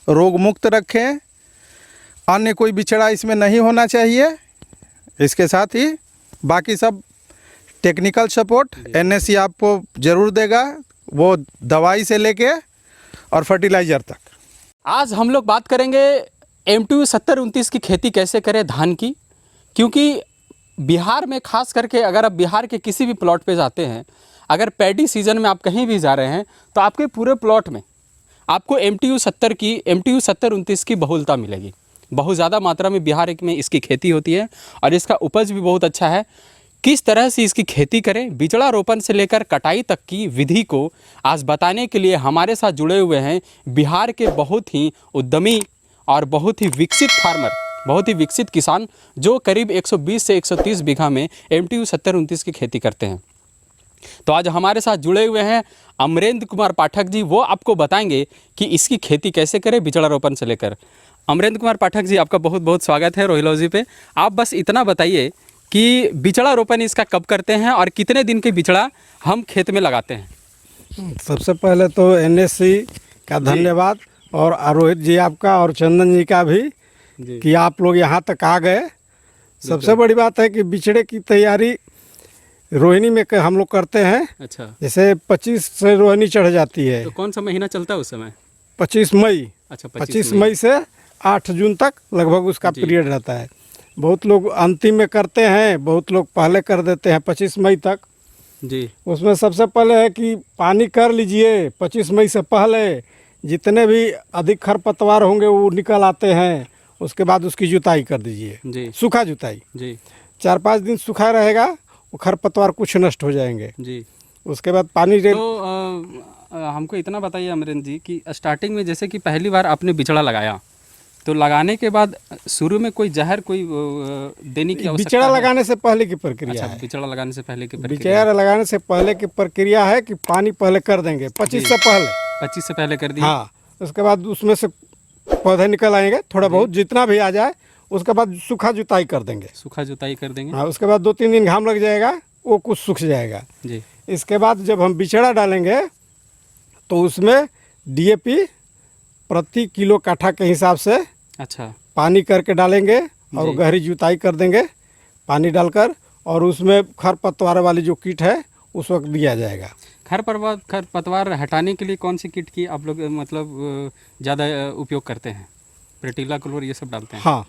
रोग मुक्त रखें। अन्य कोई बिचड़ा इसमें नहीं होना चाहिए। इसके साथ ही बाकी सब टेक्निकल सपोर्ट एनएससी आपको ज़रूर देगा, वो दवाई से लेके और फर्टिलाइज़र तक। आज हम लोग बात करेंगे MTU 7029 की खेती कैसे करें धान की, क्योंकि बिहार में खास करके अगर आप बिहार के किसी भी प्लॉट पे जाते हैं, अगर पैडी सीजन में आप कहीं भी जा रहे हैं तो आपके पूरे प्लॉट में आपको MTU 7029 की बहुलता मिलेगी। बहुत ज़्यादा मात्रा में बिहार में इसकी खेती होती है और इसका उपज भी बहुत अच्छा है। किस तरह से इसकी खेती करें, बिचड़ा रोपण से लेकर कटाई तक की विधि को आज बताने के लिए हमारे साथ जुड़े हुए हैं बिहार के बहुत ही उद्यमी और बहुत ही विकसित फार्मर, बहुत ही विकसित किसान, जो करीब 120 से 130 बीघा में MTU 7029 की खेती करते हैं। तो आज हमारे साथ जुड़े हुए हैं अमरेंद्र कुमार पाठक जी। वो आपको बताएंगे कि इसकी खेती कैसे करें बिचड़ा रोपण से लेकर। अमरेंद्र कुमार पाठक जी, आपका बहुत बहुत स्वागत है रोहिलॉजी पे। आप बस इतना बताइए कि बिचड़ा रोपण इसका कब करते हैं और कितने दिन के बिचड़ा हम खेत में लगाते हैं। सबसे पहले तो एनएससी का धन्यवाद और रोहित जी आपका और चंदन जी का भी कि आप लोग यहाँ तक आ गए। सबसे बड़ी बात है कि बिचड़े की तैयारी रोहिणी में हम लोग करते हैं। अच्छा, जैसे 25 से रोहिणी चढ़ जाती है। तो कौन सा महीना चलता है उस समय? 25 मई। अच्छा, 25 मई से 8 जून तक लगभग उसका पीरियड रहता है। बहुत लोग अंतिम में करते हैं, बहुत लोग पहले कर देते हैं 25 मई तक जी। उसमें सबसे पहले है कि पानी कर लीजिए। 25 मई से पहले जितने भी अधिक खरपतवार होंगे वो निकल आते हैं। उसके बाद उसकी जुताई कर दीजिए जी। सूखा जुताई जी। 4-5 दिन सूखा रहेगा, वो खरपतवार कुछ नष्ट हो जाएंगे जी। उसके बाद पानी तो हमको इतना बताइए अमरेंद्र जी कि स्टार्टिंग में जैसे कि पहली बार आपने बिचड़ा लगाया, तो लगाने के बाद शुरू में कोई जहर कोई देने की आवश्यकता बिचड़ा है? लगाने से पहले की प्रक्रिया है। बिचड़ा लगाने से पहले की प्रक्रिया, बिचड़ा लगाने से पहले की प्रक्रिया है कि पानी पहले कर देंगे 25 से पहले। 25 से पहले कर दिए। हाँ, उसके बाद उसमें से पौधे निकल आएंगे थोड़ा बहुत, जितना भी आ जाए। उसके बाद सूखा जुताई कर देंगे। सूखा जुताई कर देंगे। हाँ, उसके बाद 2-3 दिन घाम लग जाएगा, वो कुछ सूख जाएगा जी। इसके बाद जब हम बिचड़ा डालेंगे तो उसमें DAP प्रति किलो काठा के हिसाब से अच्छा पानी करके डालेंगे और गहरी जुताई कर देंगे पानी डालकर। और उसमें खरपतवार वाली जो किट है उस वक्त दिया जाएगा। खरपतवार हटाने के लिए कौन सी किट की आप लोग मतलब ज़्यादा उपयोग करते हैं? प्रेटिला क्लोर ये सब डालते हैं? हाँ।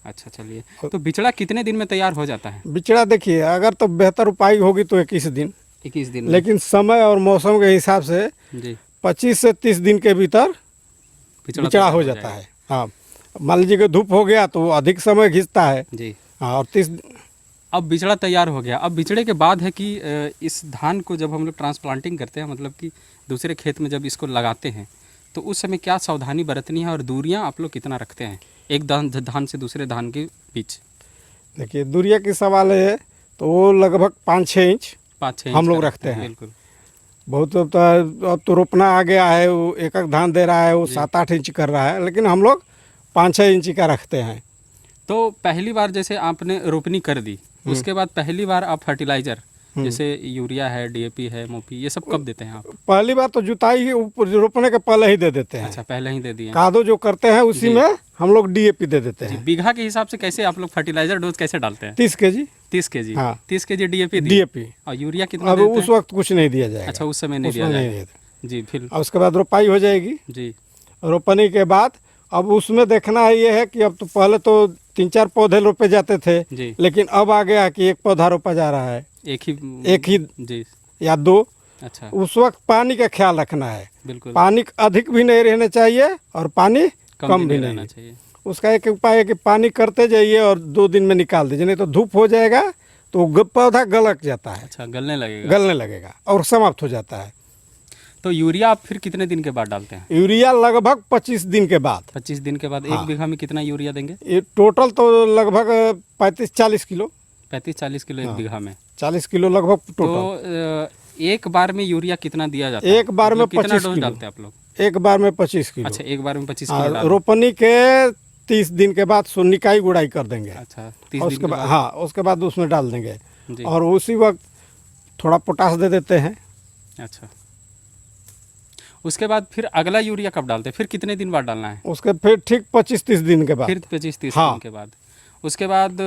अच्छा, चलिए। तो बिचड़ा कितने दिन में तैयार हो जाता है? बिचड़ा देखिए, अगर तो बेहतर उपाय होगी तो 21 दिन। 21 दिन। लेकिन समय और मौसम के हिसाब से जी 25 से 30 दिन के भीतर बिचड़ा हो जाता है। हाँ, मान लीजिए कि धूप हो गया तो वो अधिक समय खींचता है जी। हाँ, और 30। अब बिचड़ा तैयार हो गया। अब बिचड़े के बाद है कि इस धान को जब हम लोग ट्रांसप्लांटिंग करते हैं, मतलब कि दूसरे खेत में जब इसको लगाते हैं, तो उस समय क्या सावधानी बरतनी है और दूरियां आप लोग कितना रखते हैं एक धान से दूसरे धान के बीच? देखिए, दूरिया की सवाल है तो वो लगभग 5-6 इंच 5-6 हम लोग रखते हैं। बिल्कुल। बहुत अब तो रोपना आ गया है, वो एक धान दे रहा है, वो 7-8 इंच कर रहा है, लेकिन हम लोग 5-6 इंच का रखते हैं। तो पहली बार जैसे आपने रोपनी कर दी, उसके बाद पहली बार आप फर्टिलाइजर जैसे यूरिया है, DAP है, मोपी, ये सब कब देते हैं आप? पहली बार तो जुताई ही रोपने के पहले ही दे देते हैं। अच्छा, पहले ही दे दिए। कादो जो करते हैं उसी में हम लोग DAP दे देते हैं। बीघा के हिसाब से कैसे आप लोग फर्टिलाइजर डोज कैसे डालते हैं? 30 केजी। 30 केजी। हाँ, 30 केजी DAP DAP। और यूरिया कितना अब देते हैं? उस वक्त कुछ नहीं दिया जाएगा। अच्छा, उस समय नहीं दिया जाएगा जी। फिर उसके बाद रोपाई हो जाएगी जी। रोपनी के बाद अब उसमें देखना ये है कि अब तो पहले तो 3-4 पौधे रोपे जाते थे, लेकिन अब आ गया कि एक पौधा रोपा जा रहा है, एक ही जी या 2। अच्छा, उस वक्त पानी का ख्याल रखना है। बिल्कुल। पानी अधिक भी नहीं रहना चाहिए और पानी कम भी नहीं रहना चाहिए। उसका एक उपाय है कि पानी करते जाइए और 2 दिन में निकाल दीजिए, नहीं तो धूप हो जाएगा तो पौधा गलक जाता है। अच्छा, गलने लगेगा और समाप्त हो जाता है। तो यूरिया आप फिर कितने दिन के बाद डालते हैं? यूरिया लगभग 25 दिन के बाद। 25 दिन के बाद। हाँ। एक बीघा में कितना यूरिया देंगे? ये टोटल तो लगभग 35-40 किलो। 35-40 किलो एक बीघा में? 40 किलो लगभग टोटल। तो एक बार में यूरिया कितना दिया जाता है? एक बार में 25 डोज डालते हैं आप लोग? एक बार में 25 किलो। अच्छा, एक बार में 25 किलो। रोपनी के 30 दिन के बाद निकाई गुड़ाई कर देंगे। अच्छा, 30 दिन के बाद? हाँ, उसके बाद उसमें डाल देंगे और उसी वक्त थोड़ा पोटास दे देते हैं। अच्छा, उसके बाद फिर अगला यूरिया कब डालते हैं, फिर कितने दिन बाद डालना है? उसके फिर ठीक 25-30 दिन के बाद। फिर 25-30 हाँ। दिन के बाद उसके बाद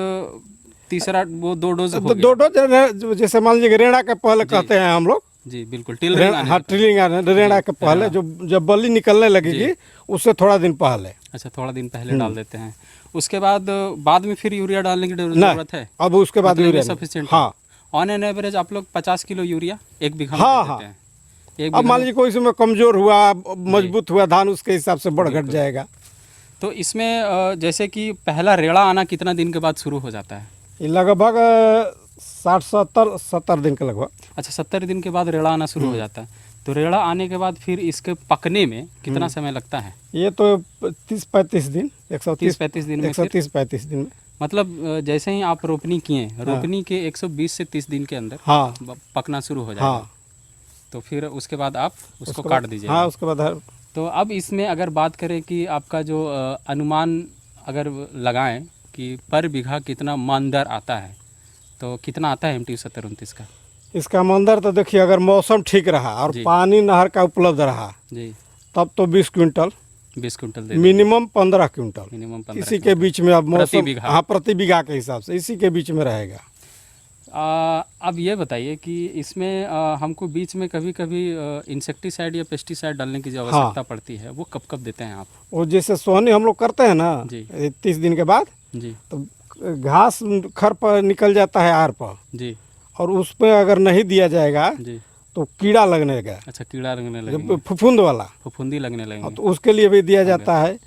तीसरा वो 2 डोज हो दो गया। डोज, जैसे मान लीजिए रेड़ा के पहले कहते हैं हम लोग, जी बिल्कुल, टिलरिंग आने हाँ से ट्रिलिंग रेड़ा के पहले, जो जब बल्ली निकलने लगेगी उससे थोड़ा दिन पहले। अच्छा, थोड़ा दिन पहले डाल देते हैं। उसके बाद में फिर यूरिया डालने की नहीं, जरूरत है? अब उसके बाद यूरिया नहीं। सफिशिएंट? हाँ, ऑन एन एवरेज आप लोग 50 किलो यूरिया एक बीघा में हाँ, दे हाँ। देते हैं। एक अब बीघा मान में- लीजिए कोई इसमें कमजोर हुआ, मजबूत हुआ धान, उसके हिसाब से बढ़ घट जाएगा। तो इसमें जैसे कि पहला रेड़ा आना कितना दिन के बाद शुरू हो जाता है? ये लगभग 60-70 दिन के लगभग। अच्छा, 70 दिन के बाद रेड़ा आना शुरू हो जाता है। तो रेड़ा आने के बाद फिर इसके पकने में कितना समय लगता है? ये तो 30-35 दिन, 30-35 दिन में फिर 130-35 दिन में। मतलब जैसे ही आप रोपनी किए, रोपनी के 120 से 30 दिन के अंदर हाँ, पकना शुरू हो जाएगा। हाँ। तो फिर उसके बाद आप उसको उसके काट बाद- दीजिए। हाँ, उसके बाद तो अब इसमें अगर बात करें कि आपका जो अनुमान अगर लगाएं कि पर बीघा कितना मानदर आता है, तो कितना आता है MTU 70-29 का? इसका मंदर तो देखिए, अगर मौसम ठीक रहा और जी। पानी नहर का उपलब्ध रहा जी, तब तो 20 क्विंटल, 20 कुंटल दे मिनिमम 15 क्विंटल, मिनिमम 15 इसी के बीच में। अब प्रति मौसम, बीघा। हाँ, प्रति बीघा के हिसाब से इसी के बीच में रहेगा। अब ये बताइए कि इसमें हमको बीच में कभी कभी इंसेक्टिसाइड या पेस्टिसाइड डालने की जो आवश्यकता पड़ती है, वो कब कब देते हैं आप? वो जैसे सोहनी हम लोग करते हैं ना, जी। 30 दिन के बाद, जी तो घास खर पर निकल जाता है आर पर, जी और उस पर अगर नहीं दिया जाएगा जी। तो कीड़ा लगने लगा, अच्छा, कीड़ा लगने जो लगेंगे, फफूंद वाला, फफूंदी लगने हाँ, लगेंगे। तो उसके लिए भी दिया जाता है।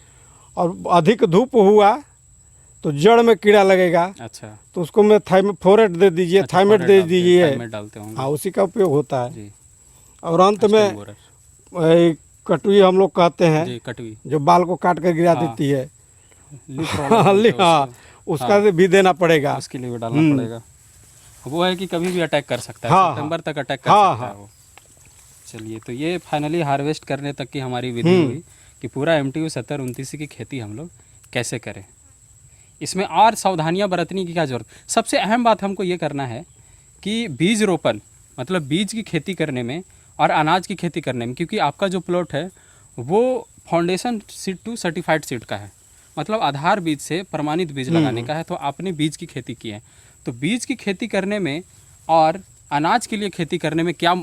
और अधिक धूप हुआ तो जड़ में कीड़ा लगेगा, अच्छा, तो उसको में थाइमेट दे दीजिए, अच्छा, थाइमेट फोरेट दे डालते हैं, दीजिए। थाइमेट डालते होंगे। हाँ, उसी का उपयोग होता है। जी। और अंत में अस्टेमोरस। कटुई हम लोग कहते हैं, जी, कटवी, जो बाल को काट कर गिरा हाँ। देती है, लीफ रोलर बोलते हैं हाँ, उसको। उसका भी देना पड़ेगा। उसके लिए भी डालना पड़ेगा। वो है कि कभी भी अटैक कर सकता है, हाँ, सितंबर तक अटैक कर हाँ, सकता है हाँ। वो। चलिए, तो ये फाइनली हार्वेस्ट करने तक की हमारी विधि हुई कि पूरा MTU 70-29 की खेती हम लोग कैसे करें। इसमें और सावधानियां बरतने की क्या जरूरत? सबसे अहम बात हमको ये करना है कि बीज रोपण, मतलब बीज की खेती करने में और अनाज की खेती करने में, क्योंकि आपका जो प्लॉट है वो foundation seed to certified seed का है, मतलब आधार बीज से प्रमाणित बीज लगाने का है। तो आपने बीज की खेती की है, तो बीज की खेती करने में और अनाज के लिए खेती करने में क्या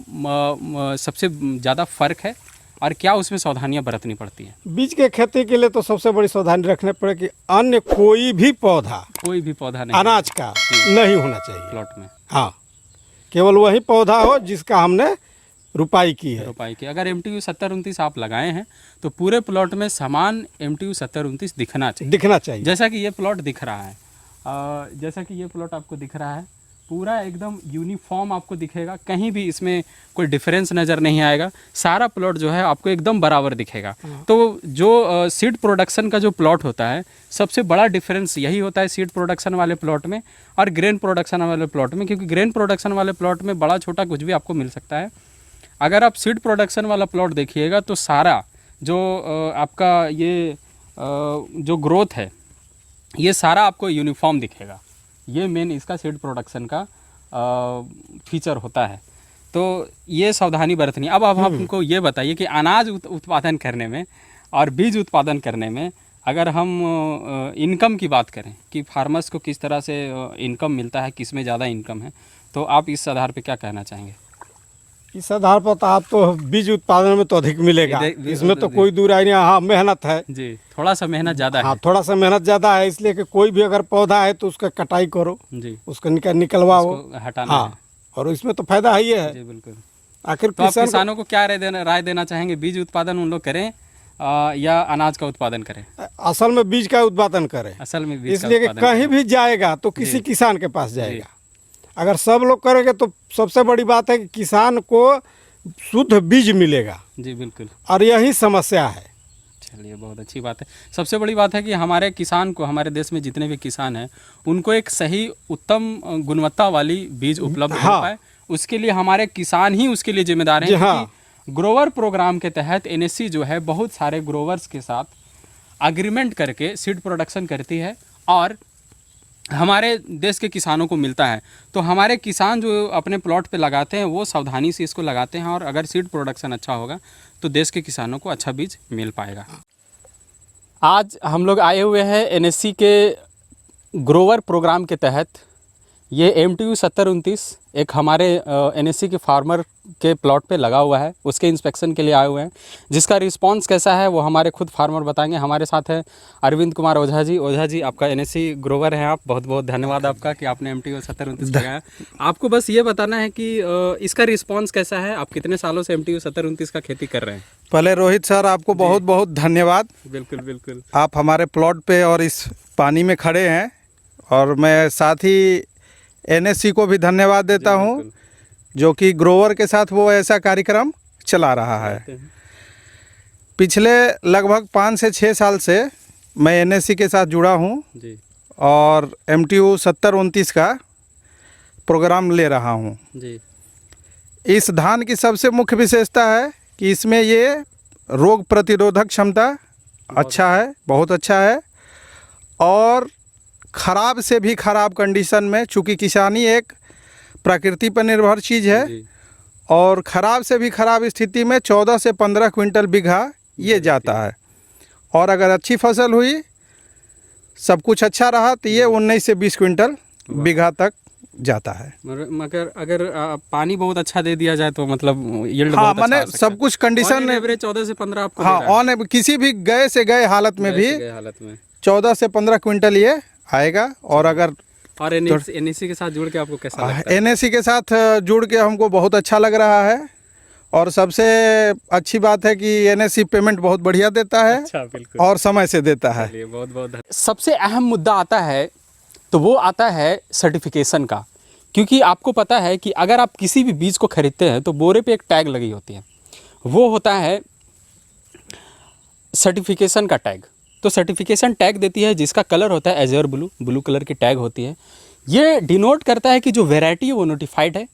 सबसे ज़्यादा फर्क है और क्या उसमें सावधानियां बरतनी पड़ती हैं? बीज के खेती के लिए तो सबसे बड़ी सावधानी रखनी पड़ेगी कि अन्य कोई भी पौधा कोई भी पौधा नहीं अनाज का नहीं होना चाहिए प्लॉट में, हाँ, केवल वही पौधा हो जिसका हमने रुपाई की है। रोपाई की। अगर MTU 70-29 आप लगाए हैं तो पूरे प्लॉट में समान MTU 70-29 दिखना चाहिए, दिखना चाहिए। जैसा कि ये प्लॉट दिख रहा है। जैसा कि ये प्लॉट आपको दिख रहा है, पूरा एकदम यूनिफॉर्म आपको दिखेगा, कहीं भी इसमें कोई डिफरेंस नज़र नहीं आएगा। सारा प्लॉट जो है आपको एकदम बराबर दिखेगा। तो जो सीड प्रोडक्शन का जो प्लॉट होता है, सबसे बड़ा डिफरेंस यही होता है सीड प्रोडक्शन वाले प्लॉट में और ग्रेन प्रोडक्शन वाले प्लॉट में, क्योंकि ग्रेन प्रोडक्शन वाले प्लॉट में बड़ा छोटा कुछ भी आपको मिल सकता है। अगर आप सीड प्रोडक्शन वाला प्लॉट देखिएगा तो सारा जो आपका ये जो ग्रोथ है, ये सारा आपको यूनिफॉर्म दिखेगा। ये मेन इसका सीड प्रोडक्शन का फीचर होता है। तो ये सावधानी बरतनी। अब हमको ये बताइए कि अनाज उत्पादन करने में और बीज उत्पादन करने में अगर हम इनकम की बात करें कि फार्मर्स को किस तरह से इनकम मिलता है, किस में ज़्यादा इनकम है, तो आप इस आधार पे क्या कहना चाहेंगे? इस आधार पर तो आप तो बीज उत्पादन में तो अधिक मिलेगा, इसमें तो कोई दूर नहीं। हाँ, मेहनत है जी, थोड़ा सा मेहनत ज़्यादा हाँ, है। थोड़ा सा मेहनत ज़्यादा है, इसलिए कि कोई भी अगर पौधा है तो उसका कटाई करो, जी, उसको निकलवाओ, उसको हटाना हाँ, है। और इसमें तो फायदा ही है। जी बिल्कुल। आखिर तो आप किसान किसानों को क्या राय देना चाहेंगे? बीज उत्पादन उन लोग करें या अनाज का उत्पादन करें? असल में बीज का उत्पादन करें, असल में बीज का इसलिए कि उत्पादन कहीं करें। भी जाएगा तो किसी किसान के पास जाएगा। अगर सब लोग करेंगे तो सबसे बड़ी बात है कि किसान को शुद्ध बीज मिलेगा, जी बिल्कुल। और यही समस्या है। चलिए, बहुत अच्छी बात है। सबसे बड़ी बात है कि हमारे किसान को, हमारे देश में जितने भी किसान हैं, उनको एक सही उत्तम गुणवत्ता वाली बीज उपलब्ध हो हाँ। पाए, उसके लिए हमारे किसान ही उसके लिए जिम्मेदार हैं। जी हाँ। क्योंकि ग्रोवर प्रोग्राम के तहत NSC जो है बहुत सारे ग्रोवर्स के साथ अग्रीमेंट करके सीड प्रोडक्शन करती है और हमारे देश के किसानों को मिलता है। तो हमारे किसान जो अपने प्लॉट पे लगाते हैं वो सावधानी से इसको लगाते हैं, और अगर सीड प्रोडक्शन अच्छा होगा तो देश के किसानों को अच्छा बीज मिल पाएगा। आज हम लोग आए हुए हैं एनएससी के ग्रोवर प्रोग्राम के तहत। ये MTU 7029 एक हमारे एनएससी के फार्मर के प्लॉट पे लगा हुआ है, उसके इंस्पेक्शन के लिए आए हुए हैं। जिसका रिस्पांस कैसा है वो हमारे खुद फार्मर बताएंगे। हमारे साथ है अरविंद कुमार ओझा जी। ओझा जी, आपका एनएससी ग्रोवर है, आप बहुत बहुत धन्यवाद आपका कि आपने MTU 7029 लगाया। आपको बस ये बताना है कि इसका रिस्पांस कैसा है, आप कितने सालों से MTU 7029 का खेती कर रहे हैं? पहले रोहित सर आपको बहुत बहुत धन्यवाद। बिल्कुल बिल्कुल। आप हमारे प्लॉट पे और इस पानी में खड़े हैं, और मैं साथ ही एनएससी को भी धन्यवाद देता हूं, जो कि ग्रोवर के साथ वो ऐसा कार्यक्रम चला रहा है। पिछले लगभग 5 से 6 साल से मैं एनएससी के साथ जुड़ा हूं जी। और MTU 7029 का प्रोग्राम ले रहा हूं जी। इस धान की सबसे मुख्य विशेषता है कि इसमें ये रोग प्रतिरोधक क्षमता अच्छा है, बहुत अच्छा है। और ख़राब से भी ख़राब कंडीशन में, चूँकि किसानी एक प्रकृति पर निर्भर चीज़ है, और ख़राब से भी ख़राब स्थिति में 14 से 15 क्विंटल बीघा ये जाता है। और अगर अच्छी फसल हुई, सब कुछ अच्छा रहा, तो ये 19 से 20 क्विंटल बीघा तक जाता है। मगर अगर पानी बहुत अच्छा दे दिया जाए तो मतलब यील्ड हाँ, बहुत अच्छा मैंने आ सकता सब है। कुछ कंडीशन एवरेज 14 से 15 आपको हाँ दे रहा है। ऑन किसी भी गए से गए हालत में भी हालत में 14 से 15 क्विंटल ये आएगा। और अगर और एनएससी के साथ जुड़ के आपको कैसा लगता है? एनएससी के साथ जुड़ के हमको बहुत अच्छा लग रहा है, और सबसे अच्छी बात है कि एनएससी पेमेंट बहुत बढ़िया देता है। अच्छा, बिल्कुल। और समय से देता है। चलिए, बहुत बहुत धन्यवाद। सबसे अहम मुद्दा आता है तो वो आता है सर्टिफिकेशन का, क्योंकि आपको पता है कि अगर आप किसी भी बीज को खरीदते हैं तो बोरे पे एक टैग लगी होती है, वो होता है सर्टिफिकेशन का टैग। तो सर्टिफिकेशन टैग देती है जिसका कलर होता है एज़्योर ब्लू कलर की टैग होती है। ये डिनोट करता है कि जो वैरायटी है वो नोटिफाइड है,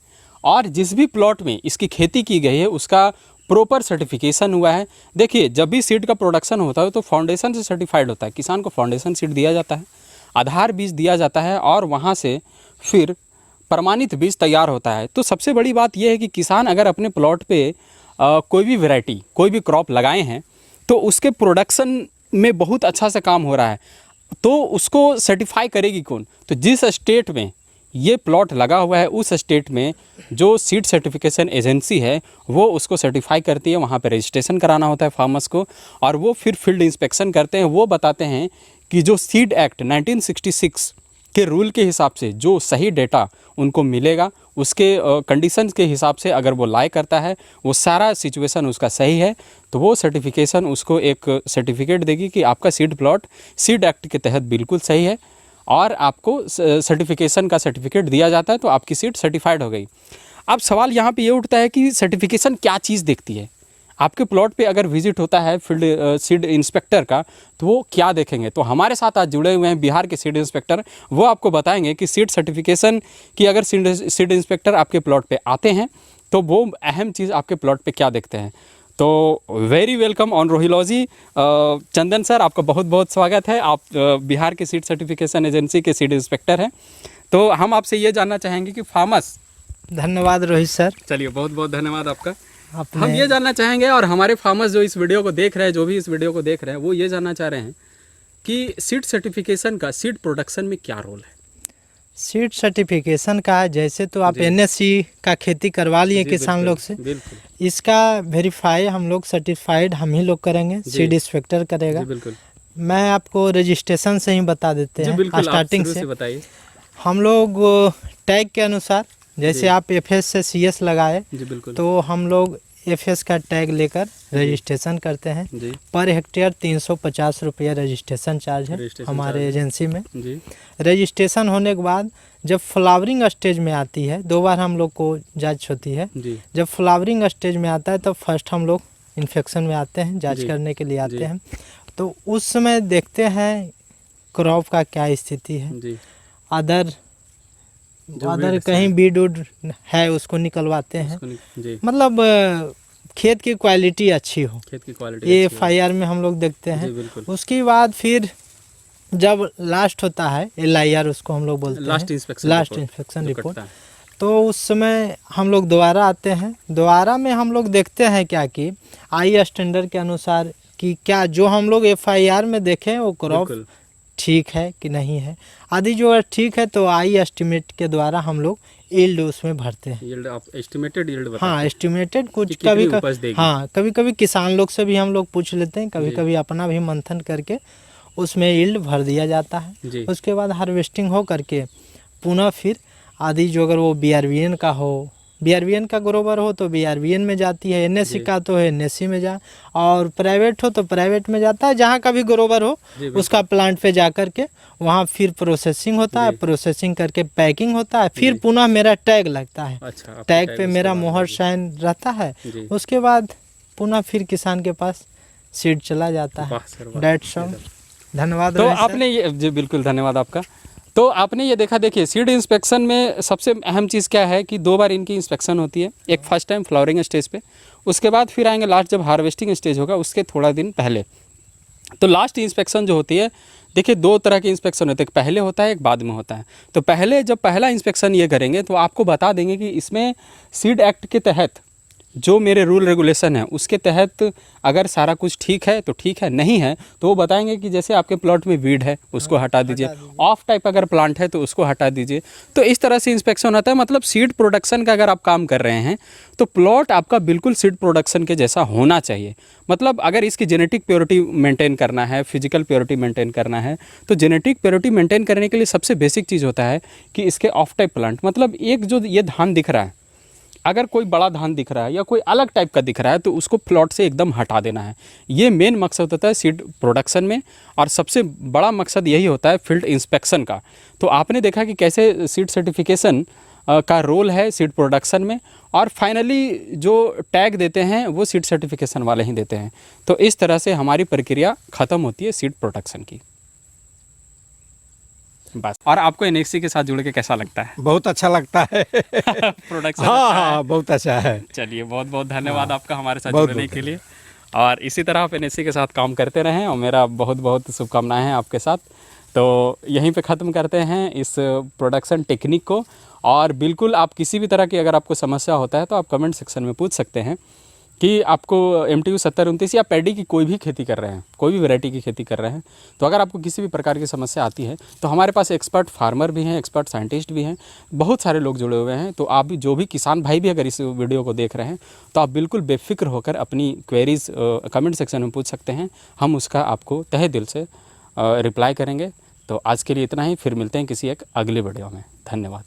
और जिस भी प्लॉट में इसकी खेती की गई है उसका प्रॉपर सर्टिफिकेशन हुआ है। देखिए, जब भी सीड का प्रोडक्शन होता है तो फाउंडेशन से सर्टिफाइड होता है। किसान को फाउंडेशन सीड दिया जाता है, आधार बीज दिया जाता है, और वहाँ से फिर प्रमाणित बीज तैयार होता है। तो सबसे बड़ी बात यह है कि किसान अगर अपने प्लॉट पे कोई भी वैरायटी, कोई भी क्रॉप लगाए हैं तो उसके प्रोडक्शन में बहुत अच्छा से काम हो रहा है, तो उसको सर्टिफाई करेगी कौन? तो जिस स्टेट में ये प्लॉट लगा हुआ है उस स्टेट में जो सीड सर्टिफिकेशन एजेंसी है वो उसको सर्टिफाई करती है। वहाँ पे रजिस्ट्रेशन कराना होता है फार्मर्स को, और वो फिर फील्ड इंस्पेक्शन करते हैं। वो बताते हैं कि जो सीड एक्ट 1966 के रूल के हिसाब से जो सही डेटा उनको मिलेगा, उसके कंडीशंस के हिसाब से अगर वो लाई करता है, वो सारा सिचुएशन उसका सही है, तो वो सर्टिफिकेशन उसको एक सर्टिफिकेट देगी कि आपका सीड प्लॉट सीड एक्ट के तहत बिल्कुल सही है, और आपको सर्टिफिकेशन का सर्टिफिकेट दिया जाता है, तो आपकी सीड सर्टिफाइड हो गई। अब सवाल यहाँ पे ये उठता है कि सर्टिफिकेशन क्या चीज़ देखती है? आपके प्लॉट पे अगर विजिट होता है फील्ड सीड इंस्पेक्टर का, तो वो क्या देखेंगे? तो हमारे साथ आज जुड़े हुए हैं बिहार के सीड इंस्पेक्टर। वो आपको बताएंगे कि सीड सर्टिफिकेशन की अगर सीड इंस्पेक्टर आपके प्लॉट पे आते हैं तो वो अहम चीज़ आपके प्लॉट पे क्या देखते हैं। तो वेरी वेलकम ऑन रोहिलॉजी। चंदन सर, आपका बहुत बहुत स्वागत है। आप बिहार के सीड सर्टिफिकेशन एजेंसी के सीड इंस्पेक्टर हैं। तो हम आपसे ये जानना चाहेंगे कि फार्मर्स, धन्यवाद रोहित सर। चलिए, बहुत बहुत धन्यवाद आपका। हम ये जानना चाहेंगे, और हमारे फार्मर्स जो इस वीडियो को देख रहे हैं, जो भी इस वीडियो को देख रहे हैं, वो ये जानना चाह रहे हैं कि सीड सर्टिफिकेशन का सीड प्रोडक्शन में क्या रोल है? सीड सर्टिफिकेशन का जैसे तो आप एनएससी का खेती करवा लिए किसान लोग से, बिल्कुल। इसका वेरीफाई हम लोग सर्टिफाइड हम ही लोग करेंगे, सीड इंस्पेक्टर करेगा। बिल्कुल। मैं आपको रजिस्ट्रेशन से ही बता देते हैं स्टार्टिंग से। बताइए। हम लोग टैग के अनुसार, जैसे आप एफएस से सीएस लगाए तो हम लोग एफएस का टैग लेकर रजिस्ट्रेशन करते हैं। पर हेक्टेयर 350 रुपया रजिस्ट्रेशन चार्ज है हमारे एजेंसी में। रजिस्ट्रेशन होने के बाद जब फ्लावरिंग स्टेज में आती है, 2 बार हम लोग को जांच होती है। जब फ्लावरिंग स्टेज में आता है तो फर्स्ट हम लोग इन्फेक्शन में आते हैं, जांच करने के लिए आते हैं। तो उस समय देखते हैं क्रॉप का क्या स्थिति है। अदर कहीं बीड उड है उसको निकलवाते हैं, मतलब खेत की क्वालिटी अच्छी हो, ये FIR में हम लोग देखते हैं। उसके बाद फिर जब लास्ट होता है LIR उसको हम लोग बोलते हैं, last inspection last inspection report, तो उस समय हम लोग दोबारा आते हैं। दोबारा में हम लोग देखते हैं क्या कि आई स्टैंडर्ड के अनुसार कि क्या जो हम लोग FIR में देखें वो क्रॉप ठीक है कि नहीं है। आदि जो है ठीक है तो आई एस्टिमेट के द्वारा हम लोग यील्ड उसमें भरते हैं। यील्ड आप एस्टिमेटेड यील्ड बताते हाँ, हैं एस्टिमेटेड कुछ कि कभी कितनी उपज देगी। हाँ, कभी कभी किसान लोग से भी हम लोग पूछ लेते हैं, कभी कभी अपना भी मंथन करके उसमें यील्ड भर दिया जाता है। जी। उसके बाद हार्वेस्टिंग हो करके पुनः फिर आदि जो अगर वो BRBN का हो, BRBN का ग्रोवर हो तो BRBN में जाती है, NSC का तो है NSC में जा, और प्राइवेट हो तो प्राइवेट में जाता है। जहाँ का भी ग्रोवर हो उसका प्लांट पे जा कर के वहाँ फिर प्रोसेसिंग होता है, प्रोसेसिंग करके पैकिंग होता है, फिर पुनः मेरा टैग लगता है। अच्छा, आपका टैग पे मेरा मोहर साइन रहता है। उसके बाद पुनः फिर किसान के पास सीड चला जाता है। That's all. धन्यवाद। तो आपने ये जी बिल्कुल धन्यवाद आपका। तो आपने ये देखा, देखिए सीड इंस्पेक्शन में सबसे अहम चीज़ क्या है कि 2 बार इनकी इंस्पेक्शन होती है। एक फर्स्ट टाइम फ्लावरिंग स्टेज पे, उसके बाद फिर आएंगे लास्ट जब हार्वेस्टिंग स्टेज होगा उसके थोड़ा दिन पहले। तो लास्ट इंस्पेक्शन जो होती है, देखिए 2 तरह की इंस्पेक्शन होते हैं, एक पहले होता है एक बाद में होता है। तो पहले जब पहला इंस्पेक्शन ये करेंगे तो आपको बता देंगे कि इसमें सीड एक्ट के तहत जो मेरे रूल रेगुलेशन है उसके तहत अगर सारा कुछ ठीक है तो ठीक है, नहीं है तो वो बताएंगे कि जैसे आपके प्लॉट में वीड है उसको हटा दीजिए, ऑफ टाइप अगर प्लांट है तो उसको हटा दीजिए। तो इस तरह से इंस्पेक्शन होता है। मतलब सीड प्रोडक्शन का अगर आप काम कर रहे हैं तो प्लॉट आपका बिल्कुल सीड प्रोडक्शन के जैसा होना चाहिए। मतलब अगर इसकी जेनेटिक प्योरिटी मेंटेन करना है, फिजिकल प्योरिटी मेंटेन करना है, तो जेनेटिक प्योरिटी मेंटेन करने के लिए सबसे बेसिक चीज़ होता है कि इसके ऑफ टाइप प्लांट, मतलब एक जो ये धान दिख रहा है, अगर कोई बड़ा धान दिख रहा है या कोई अलग टाइप का दिख रहा है तो उसको प्लॉट से एकदम हटा देना है। ये मेन मकसद होता है सीड प्रोडक्शन में, और सबसे बड़ा मकसद यही होता है फील्ड इंस्पेक्शन का। तो आपने देखा कि कैसे सीड सर्टिफिकेशन का रोल है सीड प्रोडक्शन में, और फाइनली जो टैग देते हैं वो सीड सर्टिफिकेशन वाले ही देते हैं। तो इस तरह से हमारी प्रक्रिया ख़त्म होती है सीड प्रोडक्शन की। बस। और आपको NSC के साथ जुड़ के कैसा लगता है? बहुत अच्छा लगता है। प्रोडक्शन हाँ, बहुत अच्छा है। चलिए, बहुत बहुत धन्यवाद आपका हमारे साथ जुड़ने के लिए, और इसी तरह आप NSC के साथ काम करते रहें, और मेरा बहुत बहुत शुभकामनाएं हैं आपके साथ। तो यहीं पे ख़त्म करते हैं इस प्रोडक्शन टेक्निक को, और बिल्कुल आप किसी भी तरह की अगर आपको समस्या होता है तो आप कमेंट सेक्शन में पूछ सकते हैं कि आपको MTU 7029 या पैडी की कोई भी खेती कर रहे हैं, कोई भी वैरायटी की खेती कर रहे हैं, तो अगर आपको किसी भी प्रकार की समस्या आती है तो हमारे पास एक्सपर्ट फार्मर भी हैं, एक्सपर्ट साइंटिस्ट भी हैं, बहुत सारे लोग जुड़े हुए हैं। तो आप भी, जो भी किसान भाई भी अगर इस वीडियो को देख रहे हैं तो आप बिल्कुल बेफिक्र होकर अपनी क्वेरीज कमेंट सेक्शन में पूछ सकते हैं, हम उसका आपको तहे दिल से रिप्लाई करेंगे। तो आज के लिए इतना ही, फिर मिलते हैं किसी एक अगले वीडियो में। धन्यवाद।